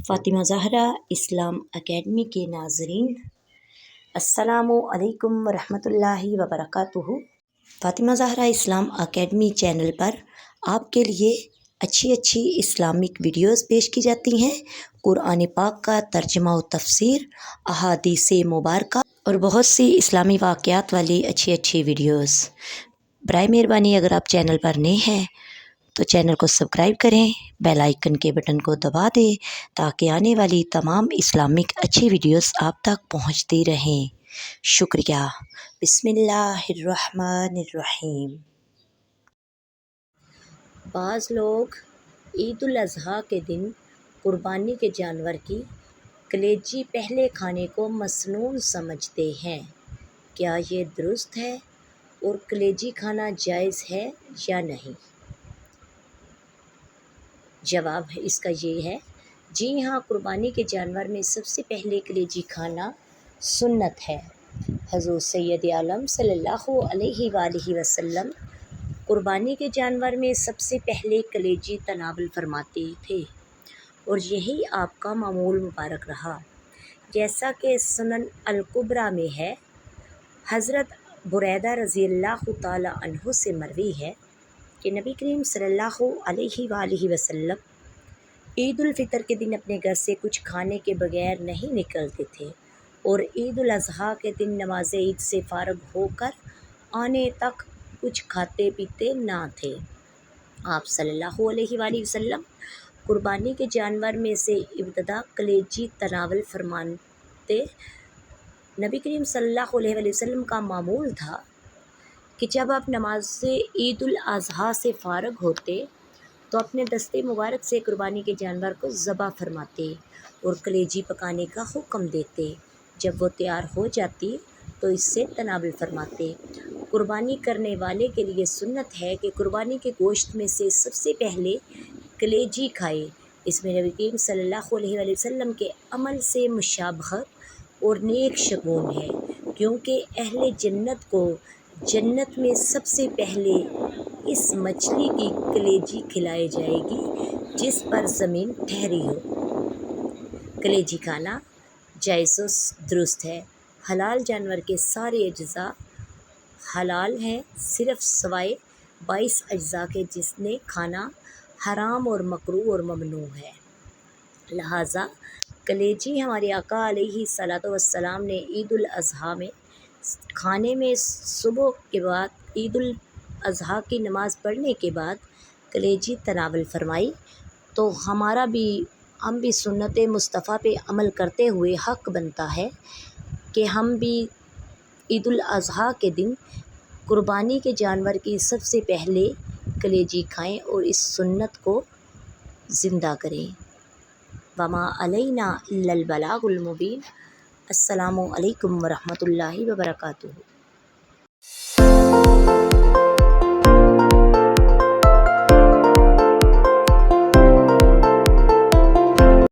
فاطمہ زہرا اسلام academy کے ناظرین، السلام علیکم ورحمۃ اللہ وبرکاتہ۔ فاطمہ زہرا اسلام اکیڈمی چینل پر آپ کے لیے اچھی اسلامک ویڈیوز پیش کی جاتی ہیں۔ قرآن پاک کا ترجمہ و تفسیر، احادیث مبارکہ اور بہت سی اسلامی واقعات والی اچھی ویڈیوز۔ برائے مہربانی اگر آپ چینل پر نئے ہیں تو چینل کو سبسکرائب کریں، بیل آئیکن کے بٹن کو دبا دیں تاکہ آنے والی تمام اسلامک اچھی ویڈیوز آپ تک پہنچتی رہیں۔ شکریہ۔ بسم اللہ الرحمن الرحیم۔ بعض لوگ عید الاضحیٰ کے دن قربانی کے جانور کی کلیجی پہلے کھانے کو مسنون سمجھتے ہیں۔ کیا یہ درست ہے اور کلیجی کھانا جائز ہے یا نہیں؟ جواب اس کا یہ ہے، جی ہاں، قربانی کے جانور میں سب سے پہلے کلیجی کھانا سنت ہے۔ حضور سید عالم صلی اللہ علیہ وآلہ وسلم قربانی کے جانور میں سب سے پہلے کلیجی تناول فرماتے تھے اور یہی آپ کا معمول مبارک رہا۔ جیسا کہ سنن الکبریٰ میں ہے، حضرت بریدہ رضی اللہ تعالی عنہ سے مروی ہے کہ نبی کریم صلی اللہ علیہ وآلہ وسلم عید الفطر کے دن اپنے گھر سے کچھ کھانے کے بغیر نہیں نکلتے تھے اور عید الاضحیٰ کے دن نماز عید سے فارغ ہو کر آنے تک کچھ کھاتے پیتے نہ تھے۔ آپ صلی اللہ علیہ وآلہ وسلم قربانی کے جانور میں سے ابتدا کلیجی تناول فرماتے۔ نبی کریم صلی اللہ علیہ وآلہ وسلم کا معمول تھا کہ جب آپ نماز عید الاضحیٰ سے فارغ ہوتے تو اپنے دستے مبارک سے قربانی کے جانور کو ذبح فرماتے اور کلیجی پکانے کا حکم دیتے۔ جب وہ تیار ہو جاتی تو اس سے تناول فرماتے۔ قربانی کرنے والے کے لیے سنت ہے کہ قربانی کے گوشت میں سے سب سے پہلے کلیجی کھائے۔ اس میں نبی کریم صلی اللہ علیہ وآلہ وسلم کے عمل سے مشابہت اور نیک شگون ہے، کیونکہ اہل جنت کو جنت میں سب سے پہلے اس مچھلی کی کلیجی کھلائی جائے گی جس پر زمین ٹھہری ہو۔ کلیجی کھانا جائز و درست ہے۔ حلال جانور کے سارے اجزاء حلال ہیں، صرف سوائے 22 اجزاء کے جنہیں کھانا حرام اور مکروہ اور ممنوع ہے۔ لہٰذا کلیجی ہمارے آقا علیہ الصلاۃ والسلام نے عید الاضحیٰ میں کھانے میں صبح کے بعد عید الاضحیٰ کی نماز پڑھنے کے بعد کلیجی تناول فرمائی، تو ہم بھی سنت مصطفیٰ پہ عمل کرتے ہوئے حق بنتا ہے کہ ہم بھی عید الاضحیٰ کے دن قربانی کے جانور کی سب سے پہلے کلیجی کھائیں اور اس سنت کو زندہ کریں۔ وما علینا الا البلاغ المبین۔ السلام علیکم ورحمۃ اللہ وبرکاتہ۔